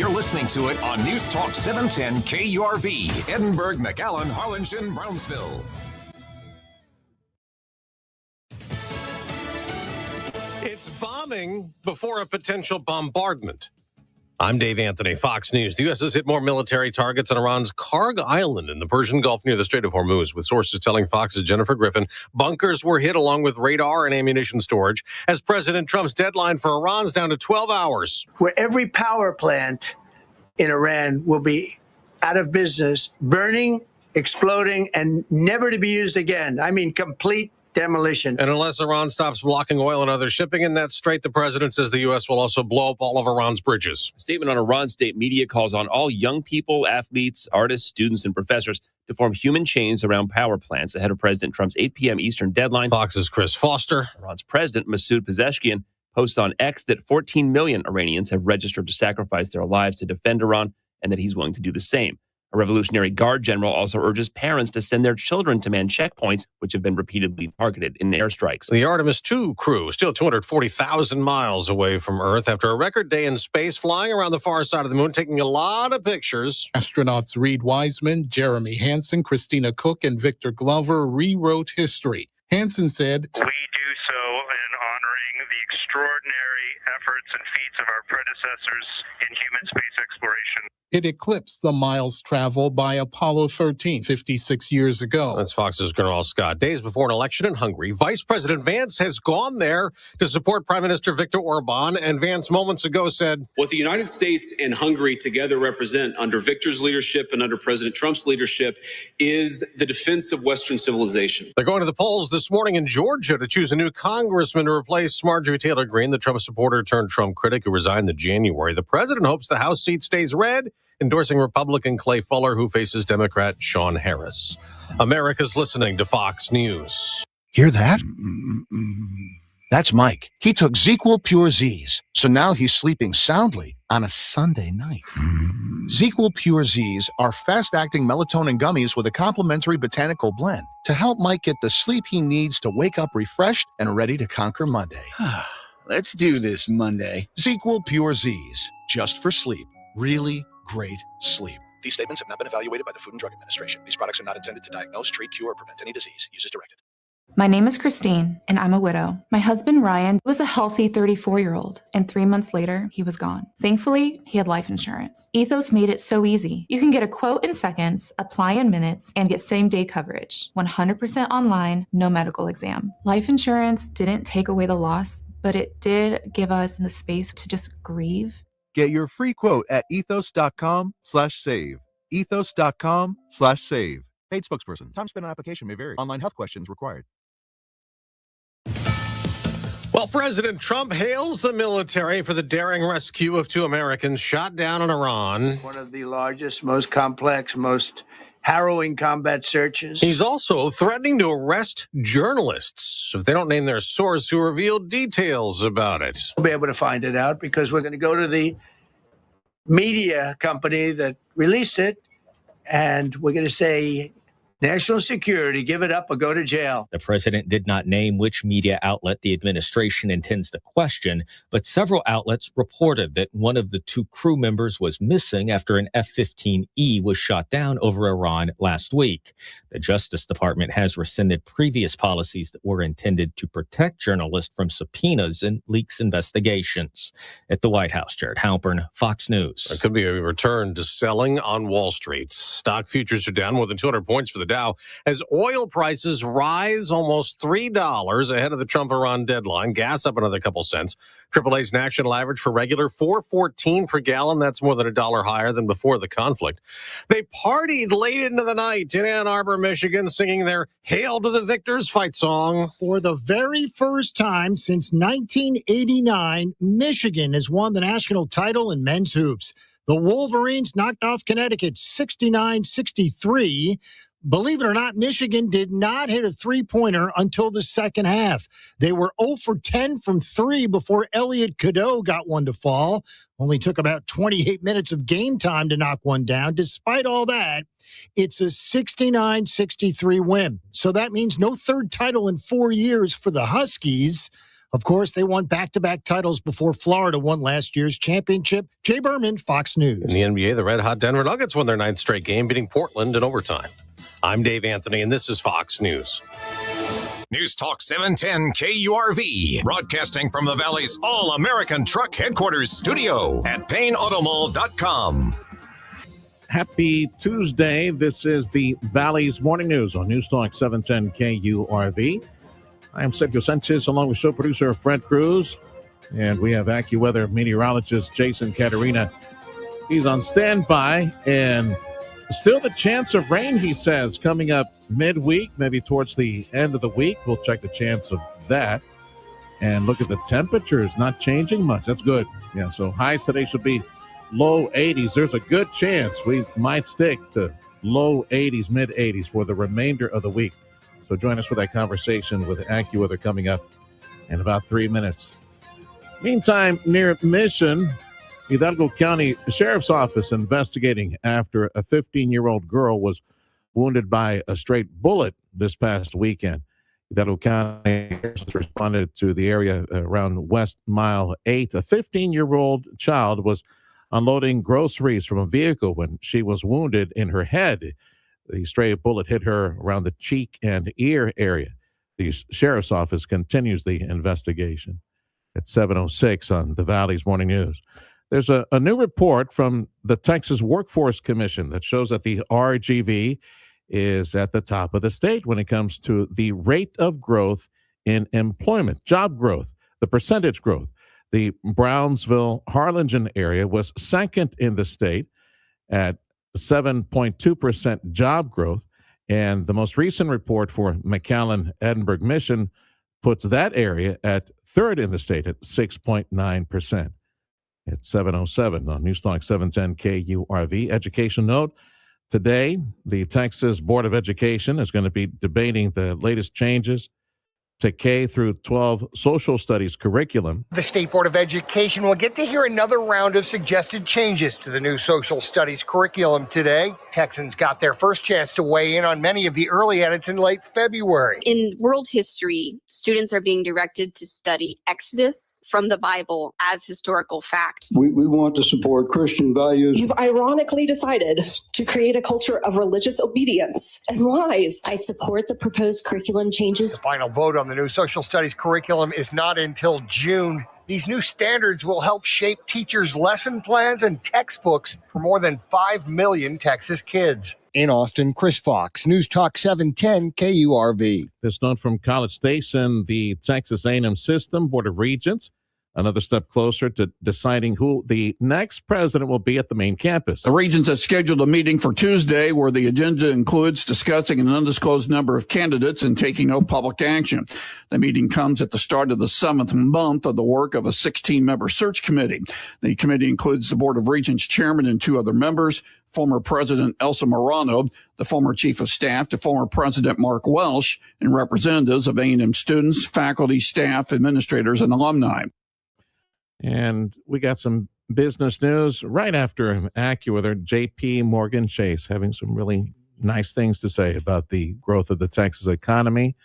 You're listening to it on News Talk 710 KURV, Edinburgh, McAllen, Harlingen, Brownsville. It's bombing before a potential bombardment. I'm Dave Anthony, Fox News. The U.S. has hit more military targets on Iran's Karg Island in the Persian Gulf near the Strait of Hormuz, with sources telling Fox's Jennifer Griffin bunkers were hit along with radar and ammunition storage, as President Trump's deadline for Iran's down to 12 hours. Where every power plant in Iran will be out of business, burning, exploding, and never to be used again. I mean, complete demolition. And unless Iran stops blocking oil and other shipping in that strait, the president says the U.S. will also blow up all of Iran's bridges. A statement on Iran state media calls on all young people, athletes, artists, students, and professors to form human chains around power plants ahead of President Trump's 8 p.m. Eastern deadline. Fox's Chris Foster. Iran's president, Masoud Pezeshkian, posts on X that 14 million Iranians have registered to sacrifice their lives to defend Iran and that he's willing to do the same. A Revolutionary Guard general also urges parents to send their children to man checkpoints, which have been repeatedly targeted in airstrikes. The Artemis II crew still 240,000 miles away from Earth after a record day in space, flying around the far side of the moon, taking a lot of pictures. Astronauts Reed Wiseman, Jeremy Hansen, Christina Cook, and Victor Glover rewrote history. Hansen said, "We do so in honoring the extraordinary efforts and feats of our predecessors in human space exploration." It eclipsed the miles traveled by Apollo 13 56 years ago. That's Fox's General Scott. Days before an election in Hungary, Vice President Vance has gone there to support Prime Minister Viktor Orban, and Vance moments ago said, "What the United States and Hungary together represent under Viktor's leadership and under President Trump's leadership is the defense of Western civilization." They're going to the polls this morning in Georgia to choose a new congressman to replace Marjorie Taylor Greene, the Trump supporter turned Trump critic who resigned in January. The president hopes the House seat stays red, endorsing Republican Clay Fuller, who faces Democrat Sean Harris. America's listening to Fox News. Hear that? That's Mike. He took ZzzQuil Pure Z's, so now he's sleeping soundly on a Sunday night. ZzzQuil Pure Z's are fast-acting melatonin gummies with a complementary botanical blend to help Mike get the sleep he needs to wake up refreshed and ready to conquer Monday. Let's do this Monday. ZzzQuil Pure Z's, just for sleep. Really great sleep. These statements have not been evaluated by the Food and Drug Administration. These products are not intended to diagnose, treat, cure, or prevent any disease. Use as directed. My name is Christine, and I'm a widow. My husband, Ryan, was a healthy 34-year-old, and 3 months later, he was gone. Thankfully, he had life insurance. Ethos made it so easy. You can get a quote in seconds, apply in minutes, and get same-day coverage. 100% online, no medical exam. Life insurance didn't take away the loss, but it did give us the space to just grieve. Get your free quote at ethos.com/save. Ethos.com/save. Paid spokesperson. Time spent on application may vary. Online health questions required. Well, President Trump hails the military for the daring rescue of 2 Americans shot down in Iran. One of the largest, most complex, most harrowing combat searches. He's also threatening to arrest journalists if they don't name their source who revealed details about it. We'll be able to find it out because we're going to go to the media company that released it, and we're going to say, national security, give it up or go to jail. The president did not name which media outlet the administration intends to question, but several outlets reported that one of the 2 crew members was missing after an F-15E was shot down over Iran last week. The Justice Department has rescinded previous policies that were intended to protect journalists from subpoenas and leaks investigations. At the White House, Jared Halpern, Fox News. There could be a return to selling on Wall Street. Stock futures are down more than 200 points for the Dow as oil prices rise almost $3 ahead of the Trump-Iran deadline. Gas up another couple cents. AAA's national average for regular $4.14 per gallon. That's more than $1 higher than before the conflict. They partied late into the night in Ann Arbor, Michigan, singing their Hail to the Victors fight song. For the very first time since 1989, Michigan has won the national title in men's hoops. The Wolverines knocked off Connecticut 69-63. Believe it or not, Michigan did not hit a three-pointer until the second half. They were 0 for 10 from 3 before Elliot Cadeau got one to fall. Only took about 28 minutes of game time to knock one down. Despite all that, it's a 69-63 win. So that means no third title in 4 years for the Huskies. Of course, they won back-to-back titles before Florida won last year's championship. Jay Berman, Fox News. In the NBA, the red-hot Denver Nuggets won their 9th straight game, beating Portland in overtime. I'm Dave Anthony, and this is Fox News. News Talk 710 KURV, broadcasting from the Valley's All-American Truck Headquarters studio at PayneAutomall.com. Happy Tuesday. This is the Valley's Morning News on News Talk 710 KURV. I am Sergio Sanchez along with show producer Fred Cruz, and we have AccuWeather meteorologist Jason Caterina. He's on standby, and still the chance of rain, he says, coming up midweek, maybe towards the end of the week. We'll check the chance of that. And look at the temperatures, not changing much. That's good. Yeah, so highs today should be low 80s. There's a good chance we might stick to low 80s, mid 80s for the remainder of the week. So join us for that conversation with AccuWeather coming up in about 3 minutes. Meantime, near Mission, Hidalgo County Sheriff's Office investigating after a 15-year-old girl was wounded by a straight bullet this past weekend. Hidalgo County responded to the area around West Mile 8. A 15-year-old child was unloading groceries from a vehicle when she was wounded in her head. The stray bullet hit her around the cheek and ear area. The Sheriff's Office continues the investigation. At 7:06 on the Valley's Morning News. There's a new report from the Texas Workforce Commission that shows that the RGV is at the top of the state when it comes to the rate of growth in employment, job growth, the percentage growth. The Brownsville-Harlingen area was second in the state at 7.2% job growth. And the most recent report for McAllen-Edinburg Mission puts that area at third in the state at 6.9%. At 7:07 on News Talk 710 KURV. Education note, today the Texas Board of Education is going to be debating the latest changes to K through 12 social studies curriculum. The State Board of Education will get to hear another round of suggested changes to the new social studies curriculum today. Texans got their first chance to weigh in on many of the early edits in late February. In world history, students are being directed to study Exodus from the Bible as historical fact. We want to support Christian values. You've ironically decided to create a culture of religious obedience and lies. I support the proposed curriculum changes. The final vote on the new social studies curriculum is not until June. These new standards will help shape teachers' lesson plans and textbooks for more than 5 million Texas kids. In Austin, Chris Fox, News Talk 710 KURV. This note from College Station, the Texas A&M System Board of Regents, another step closer to deciding who the next president will be at the main campus. The Regents have scheduled a meeting for Tuesday where the agenda includes discussing an undisclosed number of candidates and taking no public action. The meeting comes at the start of the 7th month of the work of a 16-member search committee. The committee includes the Board of Regents chairman and 2 other members, former President Elsa Morano, the former Chief of Staff to former President Mark Welsh, and representatives of A&M students, faculty, staff, administrators, and alumni. And we got some business news right after AccuWeather. JP Morgan Chase having some really nice things to say about the growth of the Texas economy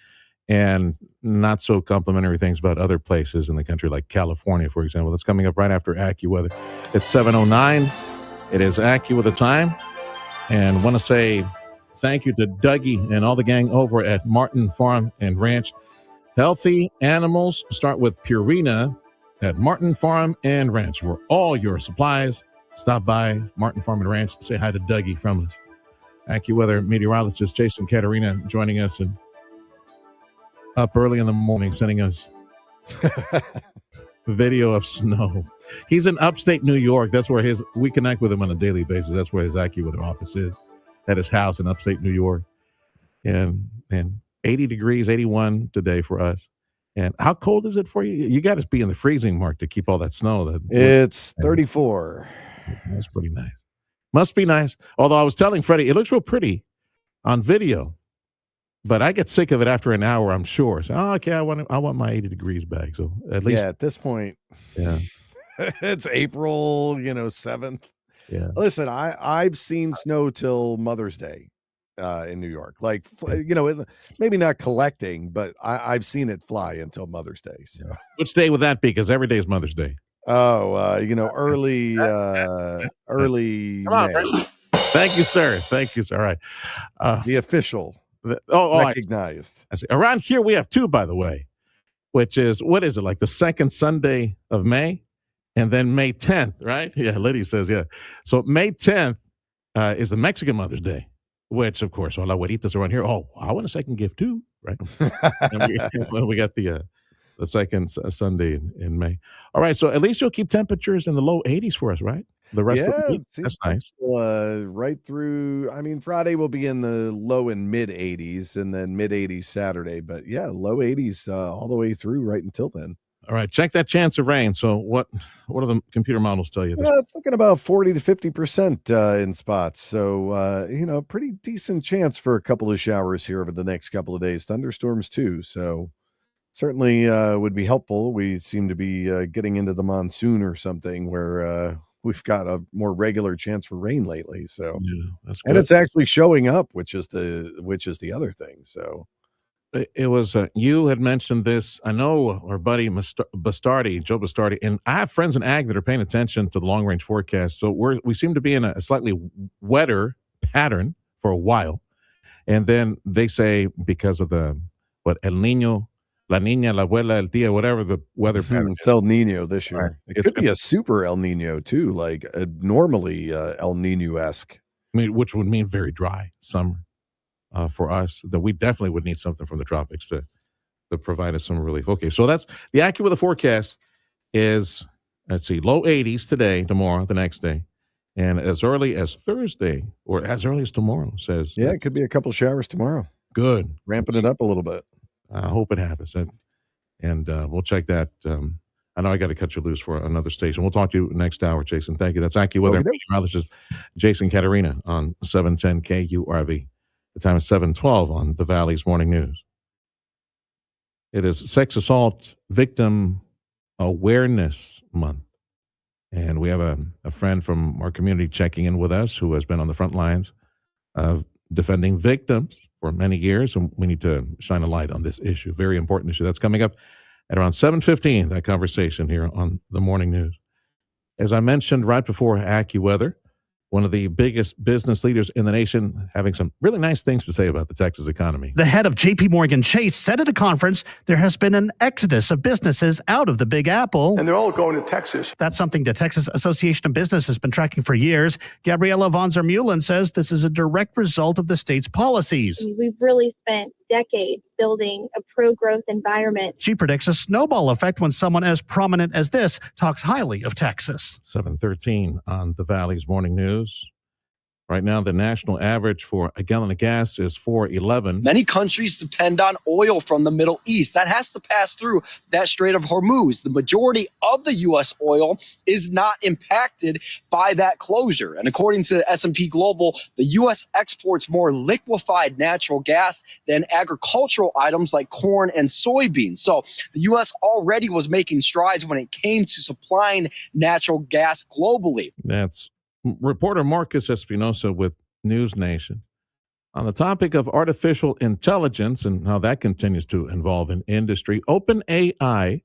and not so complimentary things about other places in the country like California, for example. That's coming up right after AccuWeather. It's 7:09. It is AccuWeather time. And want to say thank you to Dougie and all the gang over at Martin Farm and Ranch. Healthy animals start with Purina at Martin Farm and Ranch. For all your supplies, stop by Martin Farm and Ranch. Say hi to Dougie from us. AccuWeather meteorologist Jason Caterina joining us and up early in the morning sending us video of snow. He's in upstate New York. That's where we connect with him on a daily basis. That's where his AccuWeather office is, at his house in upstate New York. And 80 degrees, 81 today for us. And how cold is it for you? You got to be in the freezing mark to keep all that snow. It's 34. That's pretty nice. Must be nice. Although I was telling Freddie, it looks real pretty on video, but I get sick of it after an hour, I'm sure. So, okay, I want my 80 degrees back. So at least at this point, yeah, it's April, 7th. Yeah. Listen, I've seen snow till Mother's Day. in New York. Like, maybe not collecting, but I've seen it fly until Mother's Day. So, which day would that be? Because every day is Mother's Day. Oh, early Come on, May. Thank you, sir. All right. The official recognized. Around here, we have two, by the way, which is, what is it, like the second Sunday of May? And then May 10th, right? Yeah, Liddy says, yeah. So May 10th is the Mexican Mother's Day, which, of course, all our abuelitas around here, oh, I want a second gift too, right? and we got the second Sunday in May. All right, so at least you'll keep temperatures in the low 80s for us, right? The rest of the week. That's nice. Right through, Friday will be in the low and mid 80s and then mid 80s Saturday. But yeah, low 80s all the way through right until then. All right, check that chance of rain. So what do the computer models tell you? It's looking about 40 to 50% in spots. So, pretty decent chance for a couple of showers here over the next couple of days. Thunderstorms too. So certainly would be helpful. We seem to be getting into the monsoon or something where we've got a more regular chance for rain lately. So, that's good. And it's actually showing up, which is the other thing. So. It was you had mentioned this. I know our buddy Joe Bastardi, and I have friends in ag that are paying attention to the long range forecast. So we seem to be in a slightly wetter pattern for a while, and then they say because of El Niño, La Niña, La Abuela, El Tía, whatever the weather pattern. It's El Nino this year. Right. It could be a super El Nino too, like normally El Nino-esque. Which would mean very dry summer. For us, that we definitely would need something from the tropics to provide us some relief. Okay, so that's the AccuWeather forecast is, let's see, low 80s today, tomorrow, the next day, and as early as Thursday or as early as tomorrow says. Yeah, it could be a couple showers tomorrow. Good. Ramping it up a little bit. I hope it happens. And we'll check that. I know I got to cut you loose for another station. We'll talk to you next hour, Jason. Thank you. That's AccuWeather. This is Jason Caterina on 710 KURV. The time is 7:12 on the Valley's Morning News. It is Sex Assault Victim Awareness Month. And we have a friend from our community checking in with us who has been on the front lines of defending victims for many years. And we need to shine a light on this issue. Very important issue. That's coming up at around 7:15, that conversation here on the Morning News. As I mentioned right before AccuWeather, one of the biggest business leaders in the nation, having some really nice things to say about the Texas economy. The head of J.P. Morgan Chase said at a conference there has been an exodus of businesses out of the Big Apple. And they're all going to Texas. That's something the Texas Association of Business has been tracking for years. Gabriela von Zermeulen says this is a direct result of the state's policies. We've really spent decades building a pro-growth environment. She predicts a snowball effect when someone as prominent as this talks highly of Texas. 7:13 on the Valley's Morning News. Right now, the national average for a gallon of gas is $4.11. Many countries depend on oil from the Middle East. That has to pass through that Strait of Hormuz. The majority of the U.S. oil is not impacted by that closure. And according to S&P Global, the U.S. exports more liquefied natural gas than agricultural items like corn and soybeans. So the U.S. already was making strides when it came to supplying natural gas globally. That's reporter Marcus Espinosa with News Nation on the topic of artificial intelligence and how that continues to involve in industry. OpenAI,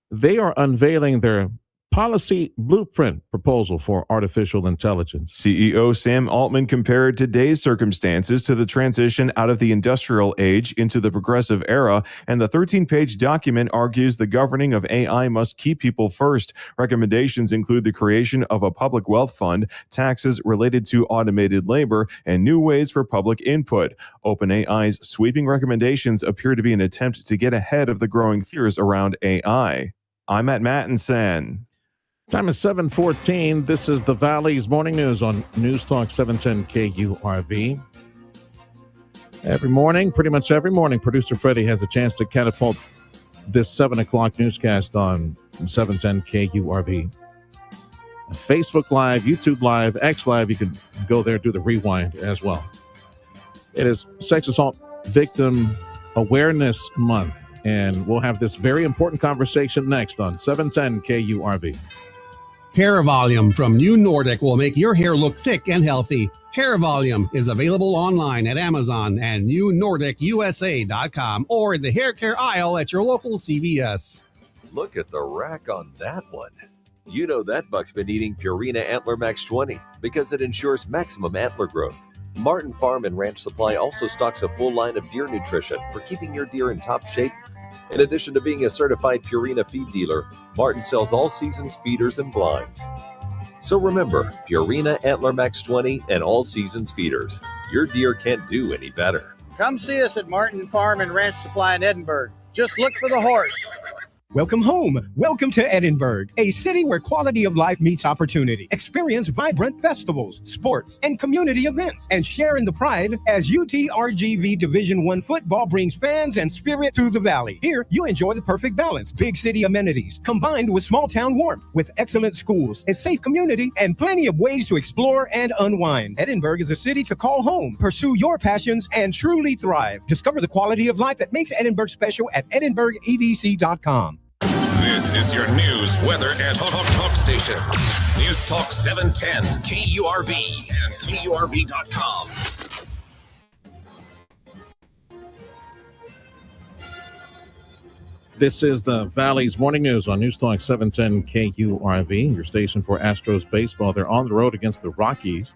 they are unveiling their policy blueprint proposal for artificial intelligence. CEO Sam Altman compared today's circumstances to the transition out of the industrial age into the progressive era, and the 13-page document argues the governing of AI must keep people first. Recommendations include the creation of a public wealth fund, taxes related to automated labor, and new ways for public input. OpenAI's sweeping recommendations appear to be an attempt to get ahead of the growing fears around AI. I'm Matt Mattinson. Time is 7:14. This is the Valley's Morning News on News Talk 710 KURV. Every morning, pretty much every morning, producer Freddie has a chance to catapult this 7 o'clock newscast on 710 KURV. Facebook Live, YouTube Live, X Live, you can go there, do the rewind as well. It is Sex Assault Victim Awareness Month, and we'll have this very important conversation next on 710 KURV. Hair Volume from New Nordic will make your hair look thick and healthy. Hair Volume is available online at Amazon and newnordicusa.com or in the hair care aisle at your local CVS. Look at the rack on that one. You know that buck's been eating Purina Antler Max 20 because it ensures maximum antler growth. Martin Farm and Ranch Supply also stocks a full line of deer nutrition for keeping your deer in top shape. In addition to being a certified Purina feed dealer, Martin sells all seasons feeders and blinds. So remember, Purina Antler Max 20 and all seasons feeders. Your deer can't do any better. Come see us at Martin Farm and Ranch Supply in Edinburgh. Just look for the horse. Welcome home. Welcome to Edinburgh, a city where quality of life meets opportunity. Experience vibrant festivals, sports, and community events, and share in the pride as UTRGV Division I football brings fans and spirit to the valley. Here, you enjoy the perfect balance. Big city amenities, combined with small town warmth, with excellent schools, a safe community, and plenty of ways to explore and unwind. Edinburgh is a city to call home. Pursue your passions and truly thrive. Discover the quality of life that makes Edinburgh special at edinburghedc.com. This is your news, weather, and talk station. News Talk 710, KURV, and KURV.com. This is the Valley's Morning News on News Talk 710 KURV, your station for Astros baseball. They're on the road against the Rockies.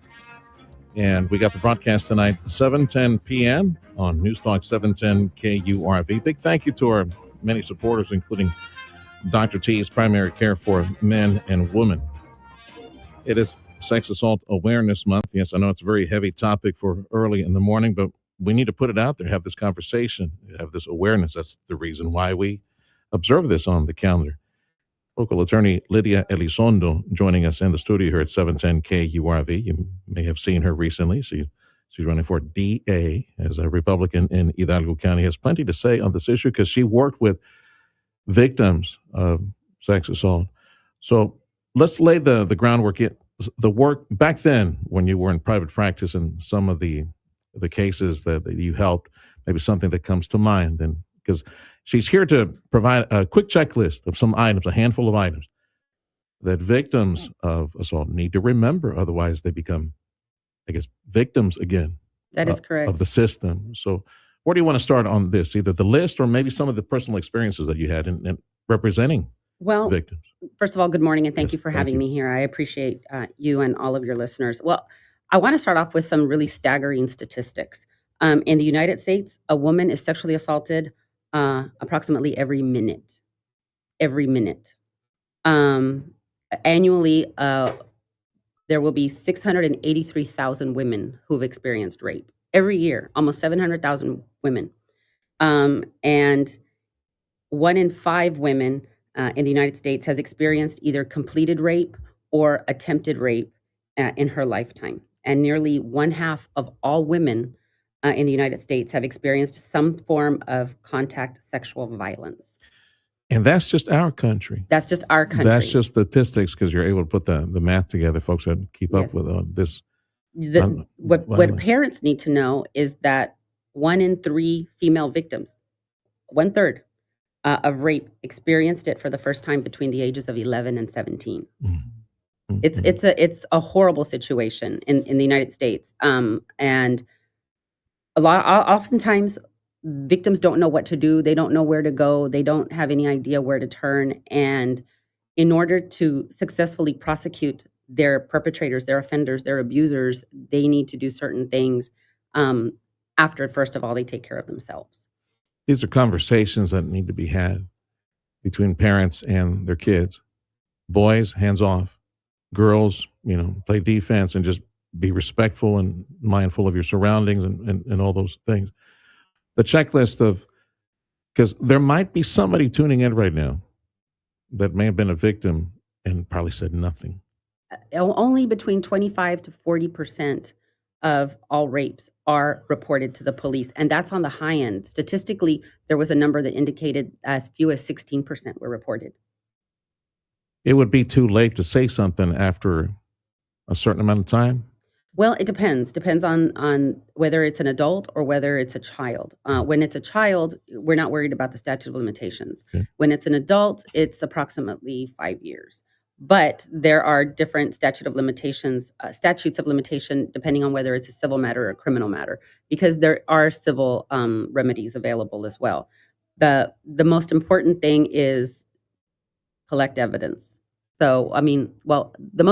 And we got the broadcast tonight, 7:10 p.m. on News Talk 710 KURV. Big thank you to our many supporters, including Dr. T's Primary Care for Men and Women. It is Sex Assault Awareness Month. Yes, I know it's a very heavy topic for early in the morning, but we need to put it out there, have this conversation, have this awareness. That's the reason why we observe this on the calendar. Local attorney Lydia Elizondo joining us in the studio here at 710 KURV. You may have seen her recently. She's running for DA as a Republican in Hidalgo County. Has plenty to say on this issue because she worked with victims of sex assault. So let's lay the groundwork. The work back then when you were in private practice and some of the cases that you helped, maybe something that comes to mind. And because she's here to provide a quick checklist of some items, a handful of items that victims of assault need to remember. Otherwise, they become, I guess, victims again. That is correct. Of the system. So where do you want to start on this? Either the list or maybe some of the personal experiences that you had in representing victims. First of all, good morning, and thank you for having me here. I appreciate you and all of your listeners. Well, I want to start off with some really staggering statistics. In the United States, a woman is sexually assaulted approximately every minute. Every minute. Annually, there will be 683,000 women who've experienced rape. Every year, almost 700,000 women. And 1 in 5 women in the United States has experienced either completed rape or attempted rape in her lifetime. And nearly 1/2 of all women in the United States have experienced some form of contact sexual violence. And that's just our country. That's just our country. That's just statistics because you're able to put the math together, folks that keep up with this. What parents need to know is that 1 in 3 female victims, 1/3 of rape, experienced it for the first time between the ages of 11 and 17. Mm-hmm. It's a horrible situation in the United States, and oftentimes victims don't know what to do. They don't know where to go. They don't have any idea where to turn. And in order to successfully prosecute their perpetrators, their offenders, their abusers, they need to do certain things after, first of all, they take care of themselves. These are conversations that need to be had between parents and their kids. Boys, hands off. Girls, play defense and just be respectful and mindful of your surroundings and all those things. The checklist of, because there might be somebody tuning in right now that may have been a victim and probably said nothing. Only between 25 to 40% of all rapes are reported to the police, and that's on the high end. Statistically, there was a number that indicated as few as 16% were reported. It would be too late to say something after a certain amount of time? Well, it depends. Depends on whether it's an adult or whether it's a child. When it's a child, we're not worried about the statute of limitations. Okay. When it's an adult, it's approximately 5 years. But there are different statutes of limitation, depending on whether it's a civil matter or a criminal matter, because there are civil remedies available as well. The most important thing is collect evidence. So, I mean, well, the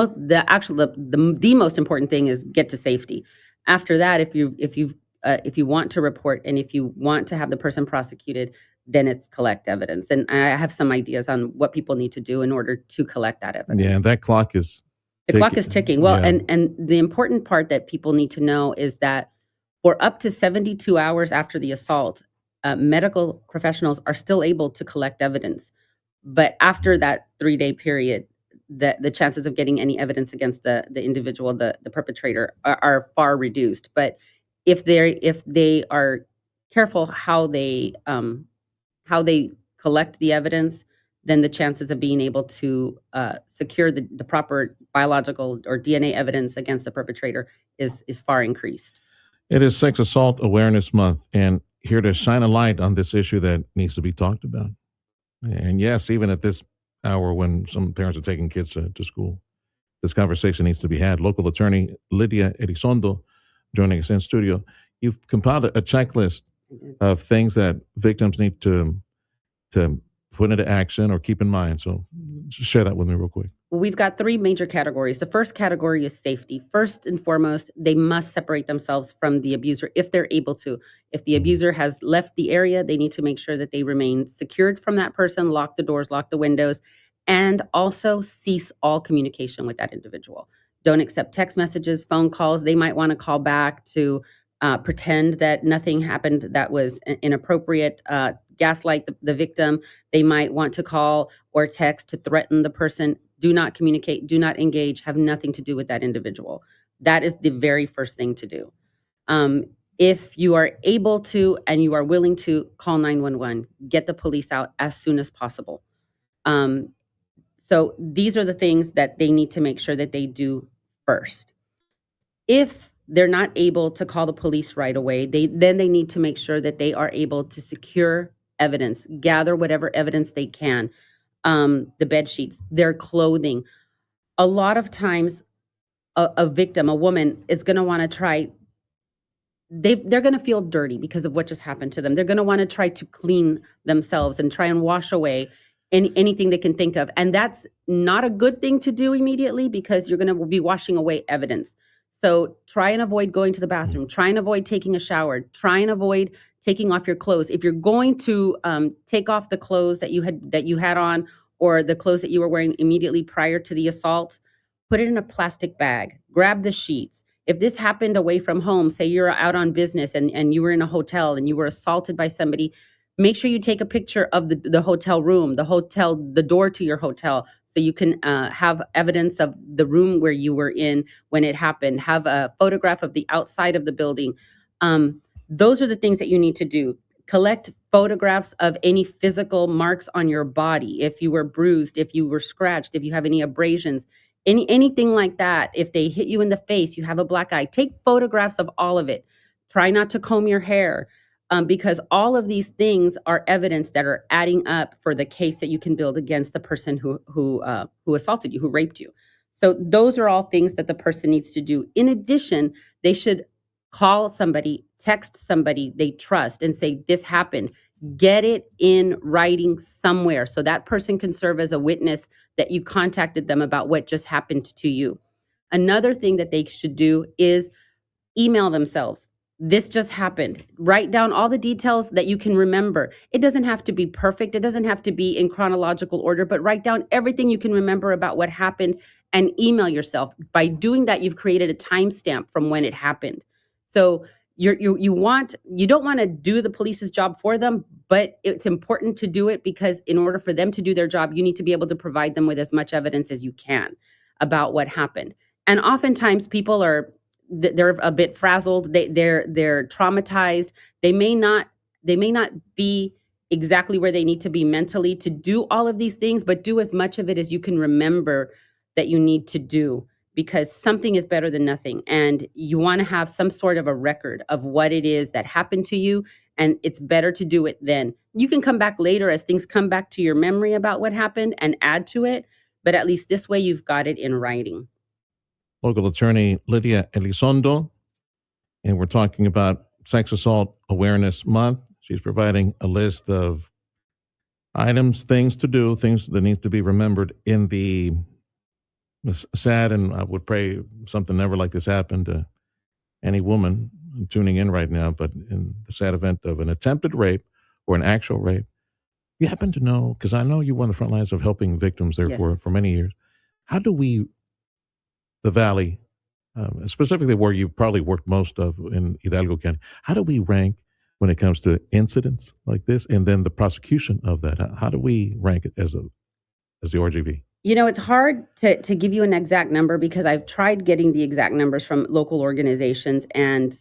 most important thing is get to safety. After that, if you want to report and if you want to have the person prosecuted, then it's collect evidence. And I have some ideas on what people need to do in order to collect that evidence. Yeah, that clock is ticking. Well, yeah. and the important part that people need to know is that for up to 72 hours after the assault, medical professionals are still able to collect evidence. But after that 3-day period, the chances of getting any evidence against the individual, the perpetrator, are far reduced. But if they are careful how they collect the evidence, then the chances of being able to secure the proper biological or DNA evidence against the perpetrator is far increased. It is Sex Assault Awareness Month, and here to shine a light on this issue that needs to be talked about. And yes, even at this hour when some parents are taking kids to school, this conversation needs to be had. Local attorney Lydia Elizondo joining us in studio. You've compiled a checklist of things that victims need to put into action or keep in mind. So just share that with me real quick. We've got 3 major categories. The first category is safety. First and foremost, they must separate themselves from the abuser if they're able to. If the abuser has left the area, they need to make sure that they remain secured from that person, lock the doors, lock the windows, and also cease all communication with that individual. Don't accept text messages, phone calls. They might want to call back to pretend that nothing happened that was inappropriate, gaslight the victim. They might want to call or text to threaten the person. Do not communicate, do not engage, have nothing to do with that individual. That is the very first thing to do. If you are able to and you are willing to, call 911, get the police out as soon as possible. So these are the things that they need to make sure that they do first. If they're not able to call the police right away, then they need to make sure that they are able to secure evidence, gather whatever evidence they can, the bed sheets, their clothing. A lot of times a victim, a woman, is going to want to try, they're going to feel dirty because of what just happened to them. They're going to want to try to clean themselves and try and wash away anything they can think of. And that's not a good thing to do immediately because you're going to be washing away evidence. So try and avoid going to the bathroom. Try and avoid taking a shower. Try and avoid taking off your clothes. If you're going to take off the clothes that you had on or the clothes that you were wearing immediately prior to the assault, put it in a plastic bag. Grab the sheets. If this happened away from home, say you're out on business and you were in a hotel and you were assaulted by somebody, make sure you take a picture of the hotel room, the door to your hotel, so you can have evidence of the room where you were in when it happened. Have a photograph of the outside of the building. Those are the things that you need to do. Collect photographs of any physical marks on your body. If you were bruised, if you were scratched, if you have any abrasions, anything like that. If they hit you in the face, you have a black eye. Take photographs of all of it. Try not to comb your hair. Because all of these things are evidence that are adding up for the case that you can build against the person who assaulted you, who raped you. So those are all things that the person needs to do. In addition, they should call somebody, text somebody they trust and say, this happened. Get it in writing somewhere so that person can serve as a witness that you contacted them about what just happened to you. Another thing that they should do is email themselves. This just happened. Write down all the details that you can remember. It doesn't have to be perfect. It doesn't have to be in chronological order, but write down everything you can remember about what happened and email yourself. By doing that, you've created a timestamp from when it happened. So you don't want to do the police's job for them, but it's important to do it because in order for them to do their job, you need to be able to provide them with as much evidence as you can about what happened. And oftentimes people they're a bit frazzled. They're traumatized. They may not be exactly where they need to be mentally to do all of these things, but do as much of it as you can remember that you need to do, because something is better than nothing. And you want to have some sort of a record of what it is that happened to you. And it's better to do it then. You can come back later as things come back to your memory about what happened and add to it. but at least this way you've got it in writing. Local attorney Lydia Elizondo, and we're talking about Sex Assault Awareness Month. She's providing a list of items, things to do, things that need to be remembered in the sad, and I would pray something never like this happened to any woman tuning in right now, but in the sad event of an attempted rape or an actual rape. You happen to know, because I know you were on the front lines of helping victims there for many years. How do we, the Valley, specifically where you probably worked most of in Hidalgo County, how do we rank when it comes to incidents like this and then the prosecution of that? How do we rank it as the RGV? You know, it's hard to give you an exact number because I've tried getting the exact numbers from local organizations, and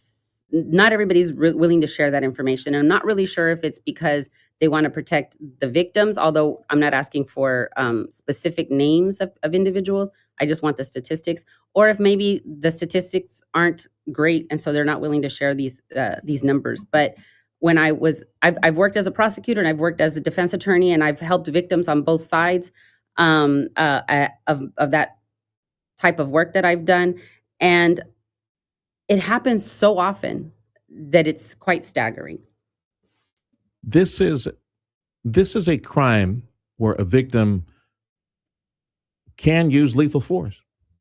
not everybody's willing to share that information. And I'm not really sure if it's because they want to protect the victims, although I'm not asking for specific names of individuals. I just want the statistics, or if maybe the statistics aren't great, and so they're not willing to share these numbers. But when I've worked as a prosecutor and I've worked as a defense attorney, and I've helped victims on both sides of that type of work that I've done, and it happens so often that it's quite staggering. This is a crime where a victim can use lethal force,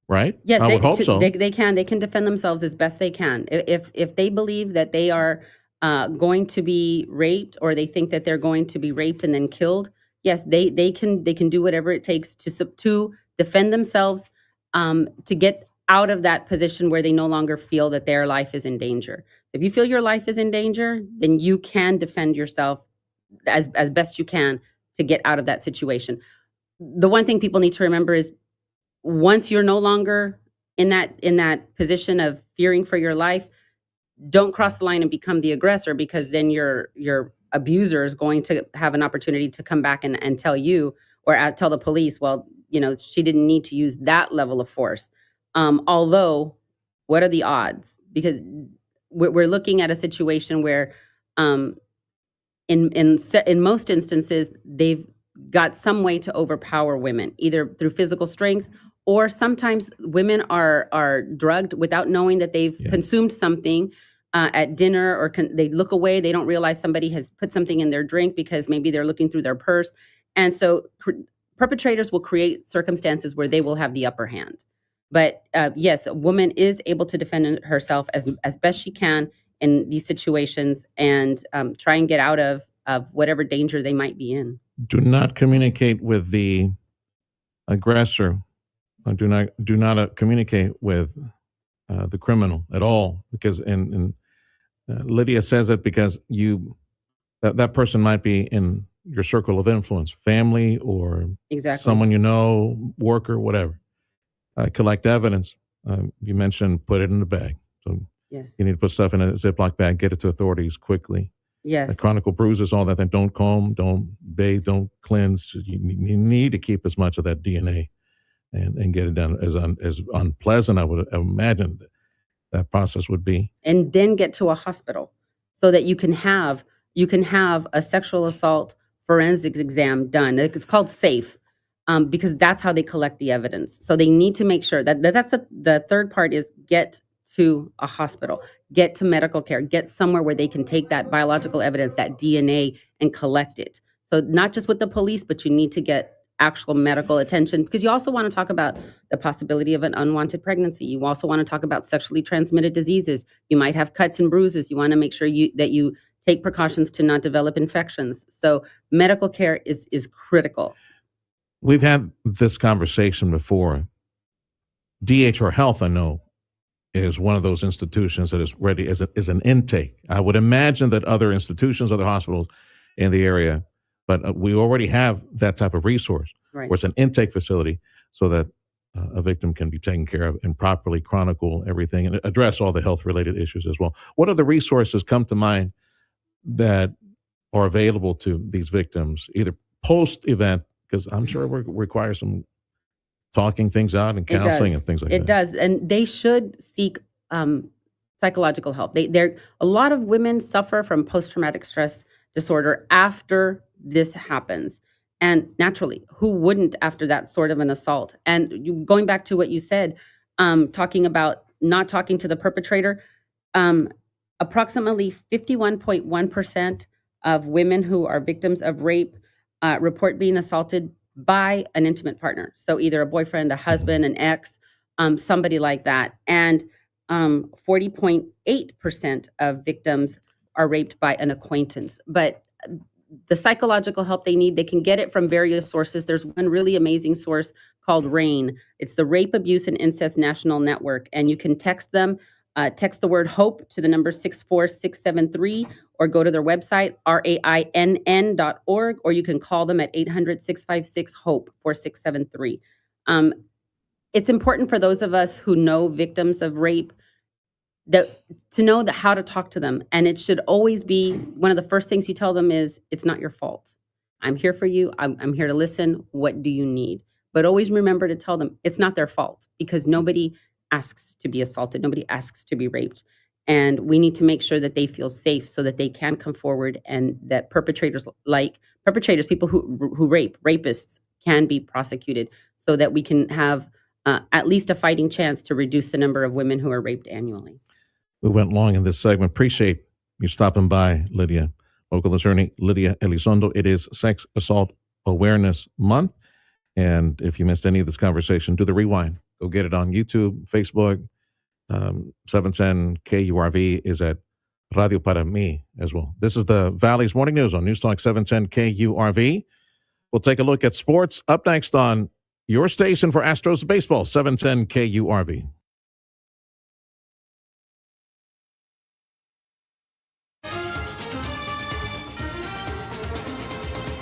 right? Yes, I would hope so. They can defend themselves as best they can. If they believe that they are going to be raped, or they think that they're going to be raped and then killed, yes, they can do whatever it takes to defend themselves, to get out of that position where they no longer feel that their life is in danger. If you feel your life is in danger, then you can defend yourself as best you can to get out of that situation. The one thing people need to remember is once you're no longer in that position of fearing for your life, don't cross the line and become the aggressor, because then your abuser is going to have an opportunity to come back and tell you, or tell the police, well, she didn't need to use that level of force. Although, what are the odds? Because we're looking at a situation where, in most instances, they've got some way to overpower women, either through physical strength, or sometimes women are drugged without knowing that they've consumed something at dinner, or they look away. They don't realize somebody has put something in their drink because maybe they're looking through their purse. And so perpetrators will create circumstances where they will have the upper hand. But yes, a woman is able to defend herself as best she can in these situations, and try and get out of whatever danger they might be in. Do not communicate with the aggressor. Do not communicate with the criminal at all, because Lydia says it because that person might be in your circle of influence, family, or someone you know, worker, whatever. Collect evidence. You mentioned put it in the bag. So yes, you need to put stuff in a Ziploc bag, get it to authorities quickly. Yes. Chronicle bruises, all that. Then don't comb, don't bathe, don't cleanse. You need to keep as much of that DNA and get it done as unpleasant, I would imagine that process would be. And then get to a hospital so that you can have a sexual assault forensics exam done. It's called SAFE. Because that's how they collect the evidence. So they need to make sure that's the third part is get to a hospital, get to medical care, get somewhere where they can take that biological evidence, that DNA, and collect it. So not just with the police, but you need to get actual medical attention, because you also want to talk about the possibility of an unwanted pregnancy. You also want to talk about sexually transmitted diseases. You might have cuts and bruises. You want to make sure that you take precautions to not develop infections. So medical care is critical. We've had this conversation before. DHR Health, I know, is one of those institutions that is ready as an intake. I would imagine that other institutions, other hospitals in the area, but we already have that type of resource, right, where it's an intake facility so that a victim can be taken care of and properly chronicle everything and address all the health-related issues as well. What other resources come to mind that are available to these victims, either post-event, because I'm sure it requires some talking things out and counseling and things like that. It does. And they should seek psychological help. A lot of women suffer from post-traumatic stress disorder after this happens. And naturally, who wouldn't after that sort of an assault? And going back to what you said, talking about not talking to the perpetrator, approximately 51.1% of women who are victims of rape report being assaulted by an intimate partner. So either a boyfriend, a husband, an ex, somebody like that. And 40.8% of victims are raped by an acquaintance. But the psychological help they need, they can get it from various sources. There's one really amazing source called RAIN. It's the Rape, Abuse, and Incest National Network. And you can text them, text the word HOPE to the number 64673, or go to their website, rainn.org, or you can call them at 800-656-HOPE, 4673. It's important for those of us who know victims of rape to know how to talk to them. And it should always be one of the first things you tell them is, it's not your fault. I'm here for you. I'm here to listen. What do you need? But always remember to tell them it's not their fault, because nobody asks to be assaulted. Nobody asks to be raped. And we need to make sure that they feel safe so that they can come forward, and that perpetrators, people who rape, rapists, can be prosecuted, so that we can have at least a fighting chance to reduce the number of women who are raped annually. We went long in this segment. Appreciate you stopping by, Lydia. Local attorney Lydia Elizondo. It is Sex Assault Awareness Month. And if you missed any of this conversation, do the rewind. Go get it on YouTube, Facebook. 710 KURV is at Radio Para Mi as well. This is the Valley's Morning News on News Talk 710 KURV. We'll take a look at sports up next on your station for Astros baseball, 710 KURV.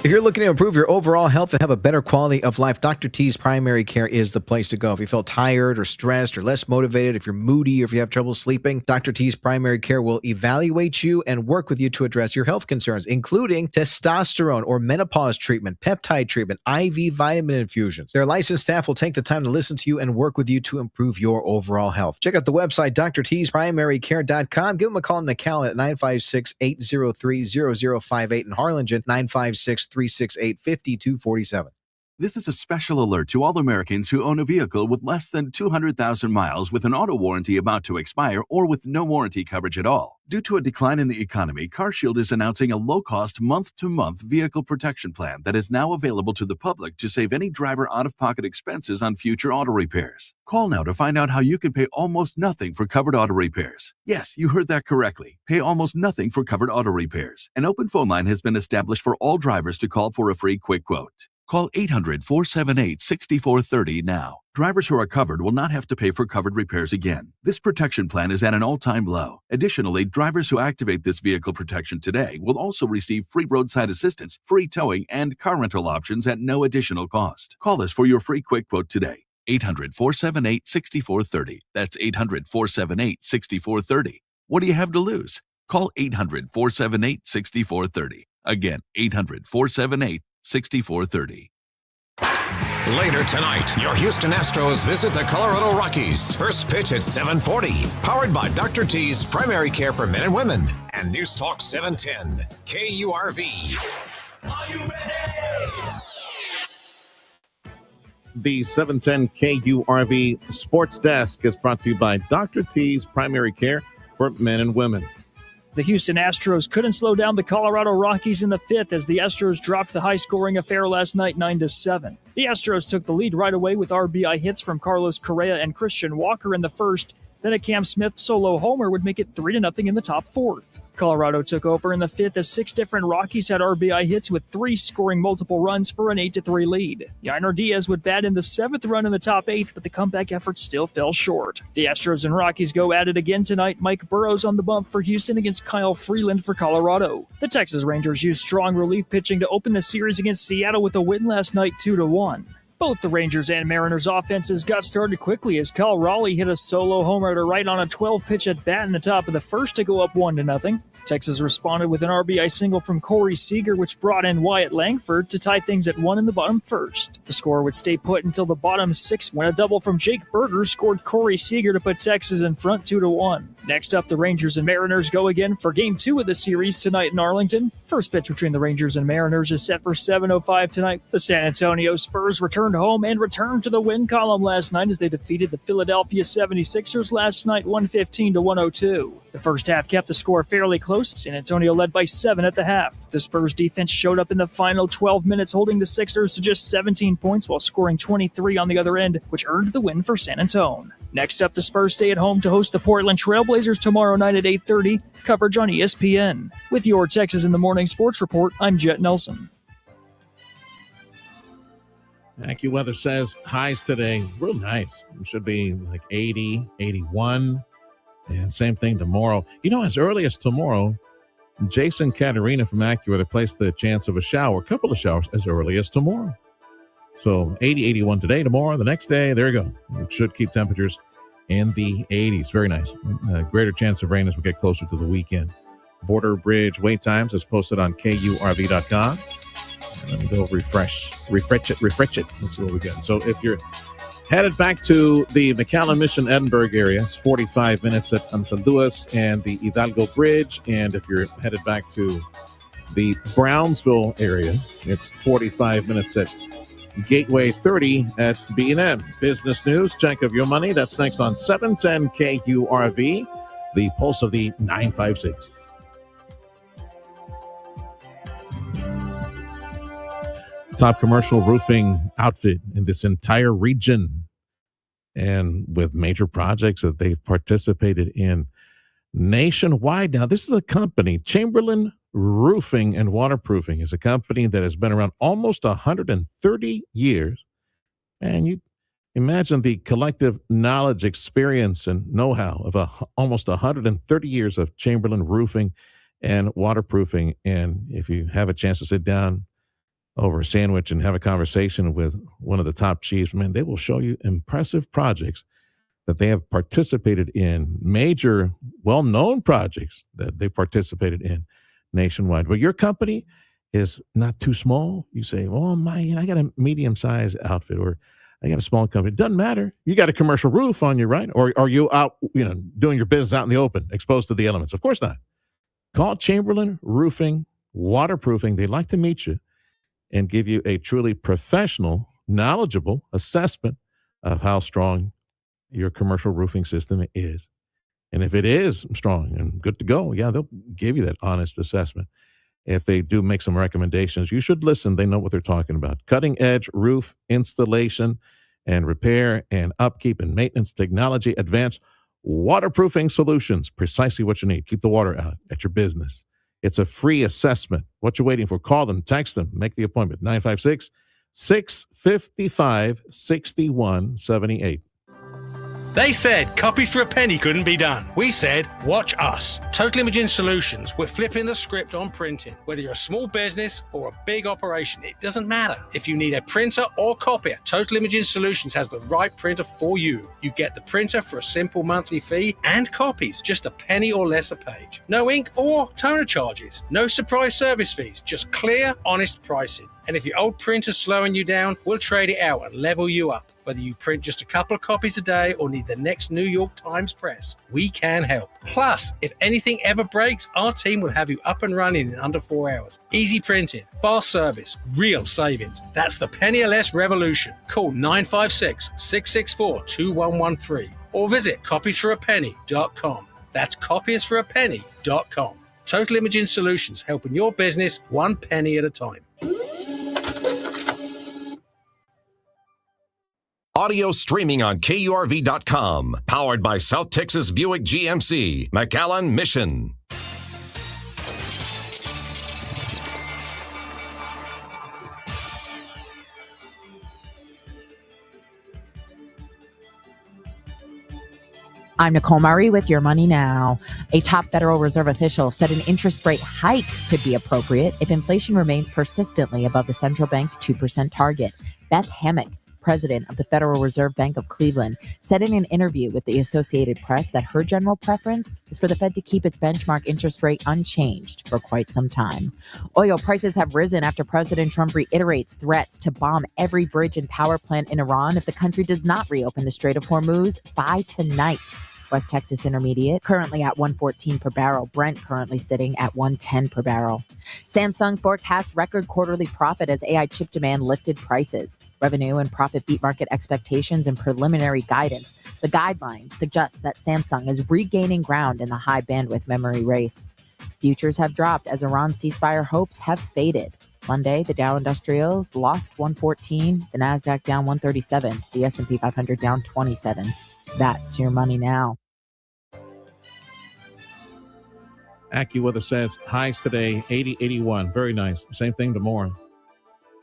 If you're looking to improve your overall health and have a better quality of life, Dr. T's Primary Care is the place to go. If you feel tired or stressed or less motivated, if you're moody or if you have trouble sleeping, Dr. T's Primary Care will evaluate you and work with you to address your health concerns, including testosterone or menopause treatment, peptide treatment, IV vitamin infusions. Their licensed staff will take the time to listen to you and work with you to improve your overall health. Check out the website, drtsprimarycare.com. Give them a call in McAllen at 956-803-0058 in Harlingen, 956-368-5247. This is a special alert to all Americans who own a vehicle with less than 200,000 miles with an auto warranty about to expire or with no warranty coverage at all. Due to a decline in the economy, CarShield is announcing a low-cost month-to-month vehicle protection plan that is now available to the public to save any driver out-of-pocket expenses on future auto repairs. Call now to find out how you can pay almost nothing for covered auto repairs. Yes, you heard that correctly. Pay almost nothing for covered auto repairs. An open phone line has been established for all drivers to call for a free quick quote. Call 800-478-6430 now. Drivers who are covered will not have to pay for covered repairs again. This protection plan is at an all-time low. Additionally, drivers who activate this vehicle protection today will also receive free roadside assistance, free towing, and car rental options at no additional cost. Call us for your free quick quote today. 800-478-6430. That's 800-478-6430. What do you have to lose? Call 800-478-6430. Again, 800-478-6430. Later tonight, your Houston Astros visit the Colorado Rockies. First pitch at 7:40. Powered by Dr. T's Primary Care for Men and Women and News Talk 710 KURV. Are you ready? The 710 KURV Sports Desk is brought to you by Dr. T's Primary Care for Men and Women. The Houston Astros couldn't slow down the Colorado Rockies in the fifth as the Astros dropped the high-scoring affair last night 9-7. The Astros took the lead right away with RBI hits from Carlos Correa and Christian Walker in the first. Then a Cam Smith solo homer would make it 3-0 in the top fourth. Colorado took over in the fifth as 6 different Rockies had RBI hits, with 3 scoring multiple runs for an 8-3 lead. Yainer Diaz would bat in the 7th run in the top 8th, but the comeback effort still fell short. The Astros and Rockies go at it again tonight. Mike Burrows on the bump for Houston against Kyle Freeland for Colorado. The Texas Rangers used strong relief pitching to open the series against Seattle with a win last night 2-1. Both the Rangers and Mariners offenses got started quickly as Kyle Raleigh hit a solo homer to right on a 12-pitch at bat in the top of the first to go up 1-0. Texas responded with an RBI single from Corey Seager, which brought in Wyatt Langford to tie things at 1 in the bottom first. The score would stay put until the bottom 6 when a double from Jake Berger scored Corey Seager to put Texas in front 2-1. Next up, the Rangers and Mariners go again for Game 2 of the series tonight in Arlington. First pitch between the Rangers and Mariners is set for 7:05 tonight. The San Antonio Spurs returned home and returned to the win column last night as they defeated the Philadelphia 76ers last night 115-102. The first half kept the score fairly close. San Antonio led by 7 at the half. The Spurs defense showed up in the final 12 minutes, holding the Sixers to just 17 points while scoring 23 on the other end, which earned the win for San Antonio. Next up, the Spurs stay at home to host the Portland Trailblazers tomorrow night at 8:30. Coverage on ESPN. With your Texas in the Morning Sports Report, I'm Jet Nelson. AccuWeather says highs today, real nice. It should be like 80, 81. And same thing tomorrow. As early as tomorrow, Jason Caterina from AccuWeather placed the chance of a couple of showers as early as tomorrow. So 80, 81 today, tomorrow, the next day, there you go. It should keep temperatures in the 80s. Very nice. Greater chance of rain as we get closer to the weekend. Border Bridge wait times is posted on KURV.com. Let me go refresh it. Let's see what we get. So if you're headed back to the McAllen Mission Edinburgh area, it's 45 minutes at San Luis and the Hidalgo Bridge. And if you're headed back to the Brownsville area, it's 45 minutes at Gateway 30 at B&M. Business news, check of your money. That's next on 710 KURV, the pulse of the 956. Top commercial roofing outfit in this entire region, and with major projects that they've participated in nationwide. Now, this is a company, Chamberlain Roofing and Waterproofing is a company that has been around almost 130 years. And you imagine the collective knowledge, experience, and know-how of almost 130 years of Chamberlain Roofing and Waterproofing. And if you have a chance to sit down over a sandwich and have a conversation with one of the top chiefs, man, they will show you impressive projects that they have participated in, major, well-known projects that they participated in nationwide. But your company is not too small. You say, oh, I got a medium-sized outfit, or I got a small company. It doesn't matter. You got a commercial roof on you, right? Or are you out, doing your business out in the open, exposed to the elements? Of course not. Call Chamberlain Roofing, Waterproofing. They'd like to meet you and give you a truly professional, knowledgeable assessment of how strong your commercial roofing system is. And if it is strong and good to go, they'll give you that honest assessment. If they do make some recommendations, you should listen. They know what they're talking about. Cutting-edge roof installation and repair and upkeep and maintenance technology, advanced waterproofing solutions, precisely what you need. Keep the water out at your business. It's a free assessment. What you waiting for? Call them, text them, make the appointment. 956-655-6178. They said copies for a penny couldn't be done. We said, watch us. Total Imaging Solutions. We're flipping the script on printing. Whether you're a small business or a big operation, it doesn't matter. If you need a printer or copier, Total Imaging Solutions has the right printer for you. You get the printer for a simple monthly fee and copies, just a penny or less a page. No ink or toner charges. No surprise service fees, just clear, honest pricing. And if your old printer's slowing you down, we'll trade it out and level you up. Whether you print just a couple of copies a day or need the next New York Times press, we can help. Plus, if anything ever breaks, our team will have you up and running in under 4 hours. Easy printing, fast service, real savings. That's the penny or less revolution. Call 956-664-2113 or visit copiesforapenny.com. That's copiesforapenny.com. Total Imaging Solutions, helping your business one penny at a time. Audio streaming on KURV.com. Powered by South Texas Buick GMC. McAllen Mission. I'm Nicole Murray with Your Money Now. A top Federal Reserve official said an interest rate hike could be appropriate if inflation remains persistently above the central bank's 2% target. Beth Hammock, president of the Federal Reserve Bank of Cleveland, said in an interview with the Associated Press that her general preference is for the Fed to keep its benchmark interest rate unchanged for quite some time. Oil prices have risen after President Trump reiterates threats to bomb every bridge and power plant in Iran if the country does not reopen the Strait of Hormuz by tonight. West Texas Intermediate currently at $1.14 per barrel. Brent currently sitting at $1.10 per barrel. Samsung forecasts record quarterly profit as AI chip demand lifted prices. Revenue and profit beat market expectations and preliminary guidance. The guideline suggests that Samsung is regaining ground in the high bandwidth memory race. Futures have dropped as Iran ceasefire hopes have faded. Monday, the Dow Industrials lost 114, the Nasdaq down 137, the S&P 500 down 27. That's your money now. AccuWeather says highs today 80, 81. Very nice. Same thing tomorrow.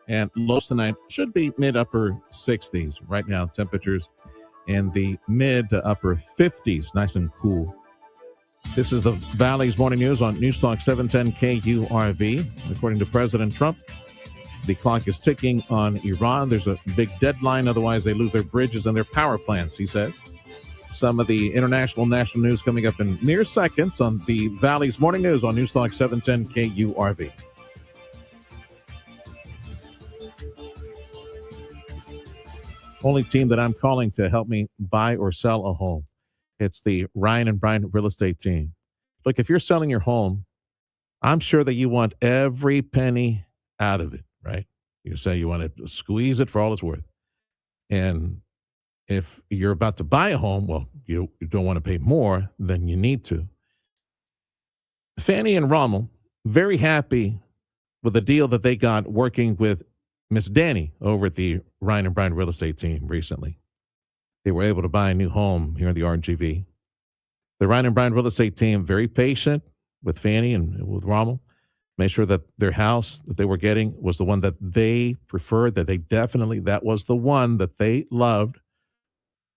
And lows tonight should be mid-upper 60s. Right now, temperatures in the mid to upper 50s. Nice and cool. This is the Valley's Morning News on Newstalk 710 KURV. According to President Trump, the clock is ticking on Iran. There's a big deadline. Otherwise, they lose their bridges and their power plants, he said. Some of the international national news coming up in mere seconds on the Valley's Morning News on Newstalk 710 KURV. Only team that I'm calling to help me buy or sell a home. It's the Ryan and Brian real estate team. Look, if you're selling your home, I'm sure that you want every penny out of it, right? You say you want to squeeze it for all it's worth. And if you're about to buy a home, well, you don't want to pay more than you need to. Fannie and Rommel, very happy with the deal that they got working with Miss Danny over at the Ryan and Brian real estate team recently. They were able to buy a new home here in the RGV. The Ryan and Brian real estate team, very patient with Fannie and with Rommel, made sure that their house that they were getting was the one that they preferred, that was the one that they loved.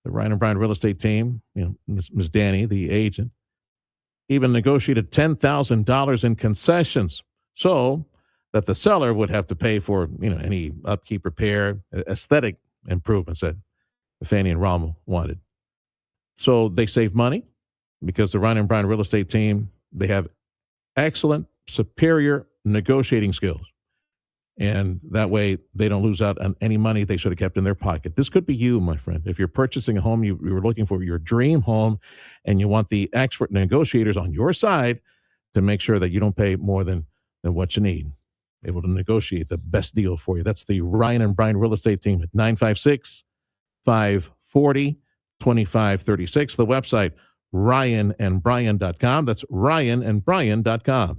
The Ryan and Brian real estate team, Ms. Danny, the agent, even negotiated $10,000 in concessions so that the seller would have to pay for, any upkeep, repair, aesthetic improvements that Fannie and Rommel wanted. So they save money because the Ryan and Brian real estate team, they have excellent, superior negotiating skills. And that way they don't lose out on any money they should have kept in their pocket. This could be you, my friend. If you're purchasing a home, you were looking for your dream home, and you want the expert negotiators on your side to make sure that you don't pay more than what you need. Able to negotiate the best deal for you. That's the Ryan and Brian real estate team at 956-540-2536. The website, ryanandbrian.com. That's ryanandbrian.com.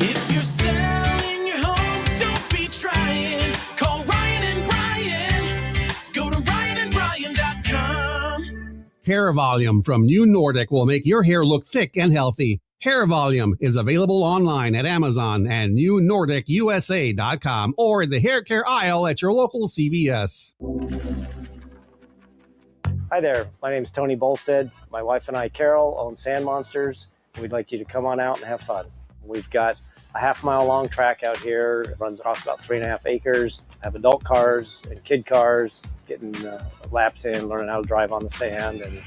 If you're selling your home, don't be trying. Call Ryan and Brian. Go to ryanandbrian.com. Hair Volume from New Nordic will make your hair look thick and healthy. Hair Volume is available online at Amazon and newnordicusa.com or in the hair care aisle at your local CVS. Hi there, my name is Tony Bolstead. My wife and I, Carol, own Sand Monsters. We'd like you to come on out and have fun. We've got a half-mile long track out here. It runs across about 3.5 acres. Have adult cars and kid cars, getting laps in, learning how to drive on the sand. And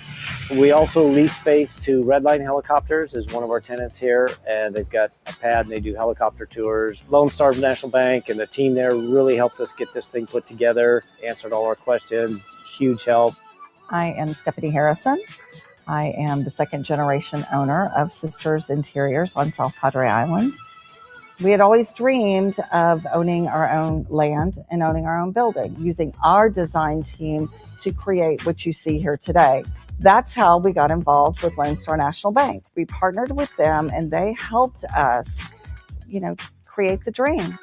we also lease space to Redline Helicopters is one of our tenants here, and they've got a pad and they do helicopter tours. Lone Star National Bank and the team there really helped us get this thing put together, answered all our questions, huge help. I am Stephanie Harrison. I am the second generation owner of Sisters Interiors on South Padre Island. We had always dreamed of owning our own land and owning our own building, using our design team to create what you see here today. That's how we got involved with Lone Star National Bank. We partnered with them and they helped us, create the dream.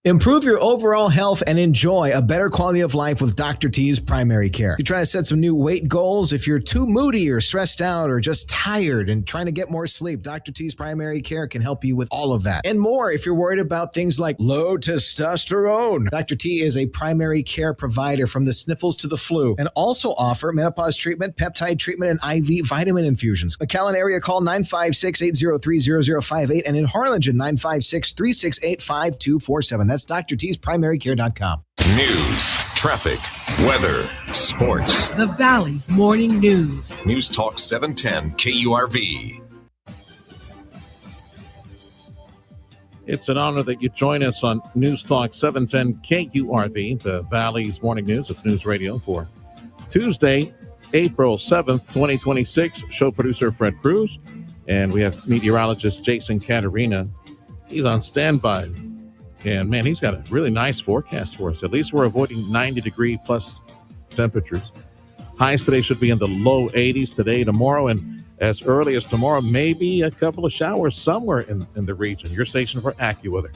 Improve your overall health and enjoy a better quality of life with Dr. T's Primary Care. You're trying to set some new weight goals. If you're too moody or stressed out or just tired and trying to get more sleep, Dr. T's Primary Care can help you with all of that and more. If you're worried about things like low testosterone, Dr. T is a primary care provider from the sniffles to the flu and also offer menopause treatment, peptide treatment, and IV vitamin infusions. McAllen area, call 956-803-0058 and in Harlingen, 956-368-5247. That's drtsprimarycare.com. News, traffic, weather, sports. The Valley's Morning News. News Talk 710 KURV. It's an honor that you join us on News Talk 710 KURV, the Valley's Morning News. It's News Radio for Tuesday, April 7th, 2026. Show producer Fred Cruz. And we have meteorologist Jason Caterina. He's on standby. And, man, he's got a really nice forecast for us. At least we're avoiding 90-degree plus temperatures. Highs today should be in the low 80s today, tomorrow, and as early as tomorrow, maybe a couple of showers somewhere in the region. Your station for AccuWeather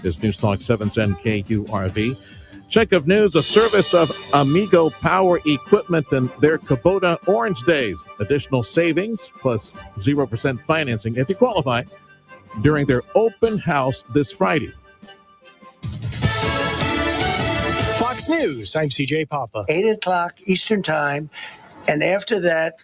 is News Talk 710 KURV. Check of news, a service of Amigo Power Equipment and their Kubota Orange Days. Additional savings plus 0% financing if you qualify during their open house this Friday. Fox News, I'm CJ Papa. 8 o'clock Eastern Time, and after that,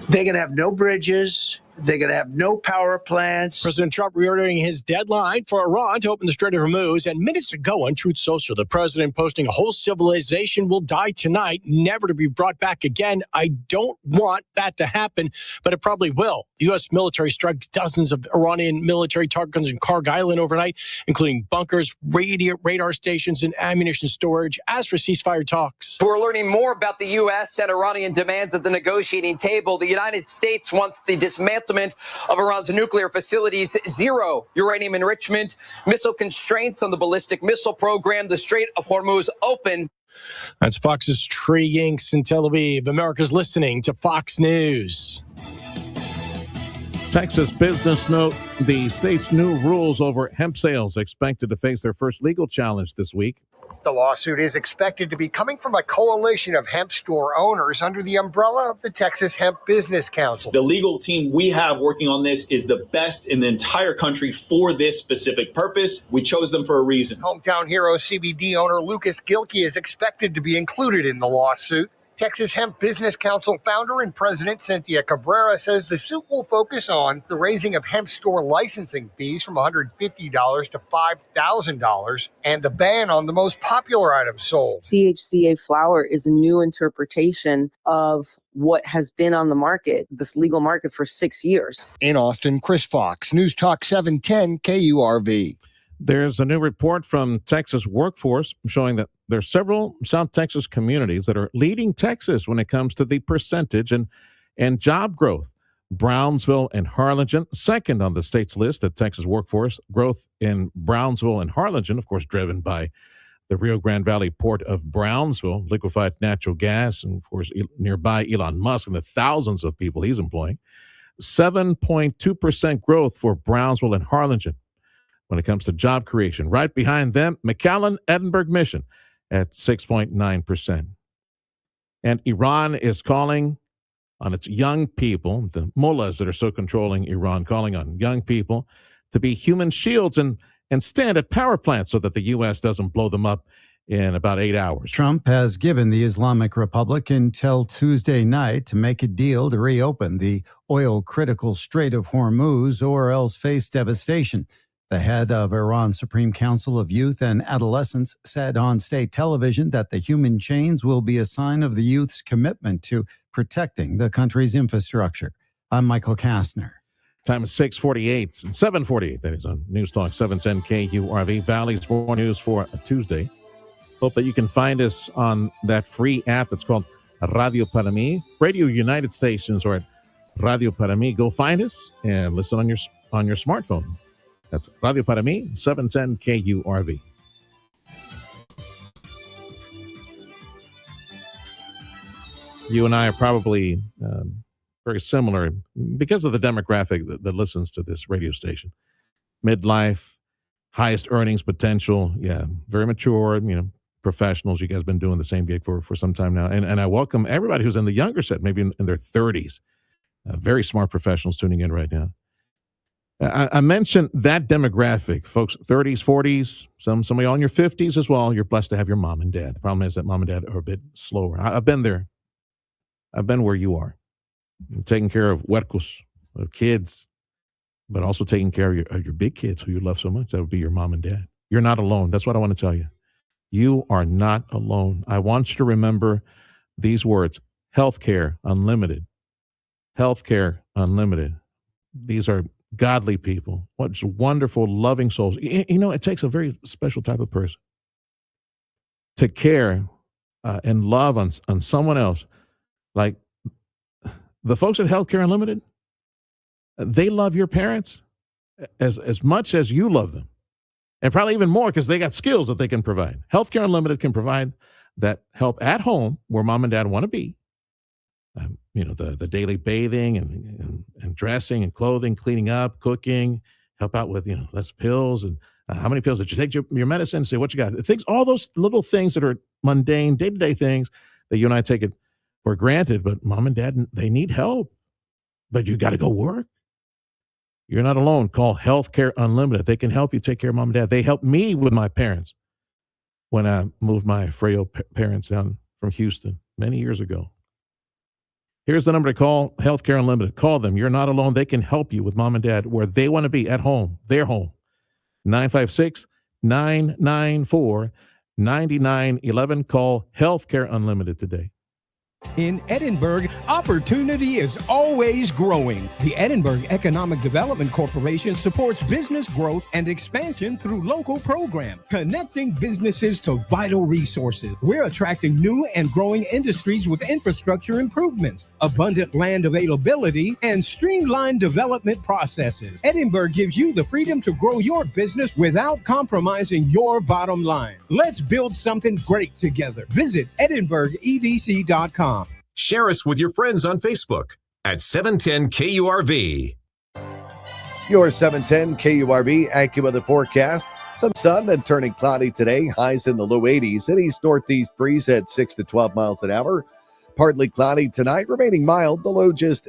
they're going to have no bridges. They're going to have no power plants. President Trump reordering his deadline for Iran to open the Strait of Hormuz. And minutes ago on Truth Social, the president posting a whole civilization will die tonight, never to be brought back again. I don't want that to happen, but it probably will. The U.S. military struck dozens of Iranian military targets in Karg Island overnight, including bunkers, radar stations, and ammunition storage. As for ceasefire talks, we're learning more about the U.S. and Iranian demands at the negotiating table. The United States wants the dismantlement of Iran's nuclear facilities, zero uranium enrichment, missile constraints on the ballistic missile program, the Strait of Hormuz open. That's Fox's Trey Yanks in Tel Aviv. America's listening to Fox News. Texas business note, the state's new rules over hemp sales expected to face their first legal challenge this week. The lawsuit is expected to be coming from a coalition of hemp store owners under the umbrella of the Texas Hemp Business Council. The legal team we have working on this is the best in the entire country for this specific purpose. We chose them for a reason. Hometown Hero CBD owner Lucas Gilkey is expected to be included in the lawsuit. Texas Hemp Business Council founder and president Cynthia Cabrera says the suit will focus on the raising of hemp store licensing fees from $150 to $5,000 and the ban on the most popular items sold. THCA flower is a new interpretation of what has been on the market, this legal market, for 6 years. In Austin, Chris Fox, News Talk 710 KURV. There's a new report from Texas Workforce showing that there are several South Texas communities that are leading Texas when it comes to the percentage and job growth. Brownsville and Harlingen, second on the state's list at Texas Workforce. Growth in Brownsville and Harlingen, of course, driven by the Rio Grande Valley port of Brownsville, liquefied natural gas, and, of course, nearby Elon Musk and the thousands of people he's employing. 7.2% growth for Brownsville and Harlingen. When it comes to job creation, right behind them, McAllen Edinburgh Mission at 6.9%. And Iran is calling on its young people, the mullahs that are still controlling Iran, calling on young people to be human shields and stand at power plants so that the U.S. doesn't blow them up in about 8 hours. Trump has given the Islamic Republic until Tuesday night to make a deal to reopen the oil-critical Strait of Hormuz or else face devastation. The head of Iran's Supreme Council of Youth and Adolescents said on state television that the human chains will be a sign of the youth's commitment to protecting the country's infrastructure. I'm Michael Kastner. Time is 6:48 and 7:48. That is on News Talk 710 KURV, Valley's Morning News for a Tuesday. Hope that you can find us on that free app that's called Radio Para Mi. Radio United stations or at Radio Para Mi. Go find us and listen on your smartphone. That's Radio Para Mi, 710 KURV. You and I are probably very similar because of the demographic that listens to this radio station. Midlife, highest earnings potential, very mature, professionals. You guys have been doing the same gig for some time now. And I welcome everybody who's in the younger set, maybe in their 30s. Very smart professionals tuning in right now. I mentioned that demographic, folks, 30s, 40s, some of y'all in your 50s as well. You're blessed to have your mom and dad. The problem is that mom and dad are a bit slower. I've been there. I've been where you are. I'm taking care of huercos, of kids, but also taking care of your big kids who you love so much. That would be your mom and dad. You're not alone. That's what I want to tell you. You are not alone. I want you to remember these words: healthcare unlimited. Healthcare unlimited. These are godly people. What wonderful, loving souls. You know, it takes a very special type of person to care and love on someone else. Like the folks at Healthcare Unlimited, they love your parents as much as you love them. And probably even more because they got skills that they can provide. Healthcare Unlimited can provide that help at home where mom and dad want to be. You know, the daily bathing and dressing and clothing, cleaning up, cooking, help out with, less pills. And how many pills did you take your medicine? Say what you got. Things, all those little things that are mundane, day-to-day things that you and I take it for granted. But mom and dad, they need help. But you got to go work. You're not alone. Call Healthcare Unlimited. They can help you take care of mom and dad. They helped me with my parents when I moved my frail parents down from Houston many years ago. Here's the number to call, Healthcare Unlimited. Call them. You're not alone. They can help you with mom and dad where they want to be, at home, their home. 956-994-9911. Call Healthcare Unlimited today. In Edinburgh, opportunity is always growing. The Edinburgh Economic Development Corporation supports business growth and expansion through local programs, connecting businesses to vital resources. We're attracting new and growing industries with infrastructure improvements, abundant land availability, and streamlined development processes. Edinburgh gives you the freedom to grow your business without compromising your bottom line. Let's build something great together. Visit EdinburghEDC.com. Share us with your friends on Facebook at 710 KURV. Your 710 KURV AccuWeather forecast. Some sun and turning cloudy today. Highs in the low 80s. An east-northeast breeze at 6 to 12 miles an hour. Partly cloudy tonight, remaining mild. The low just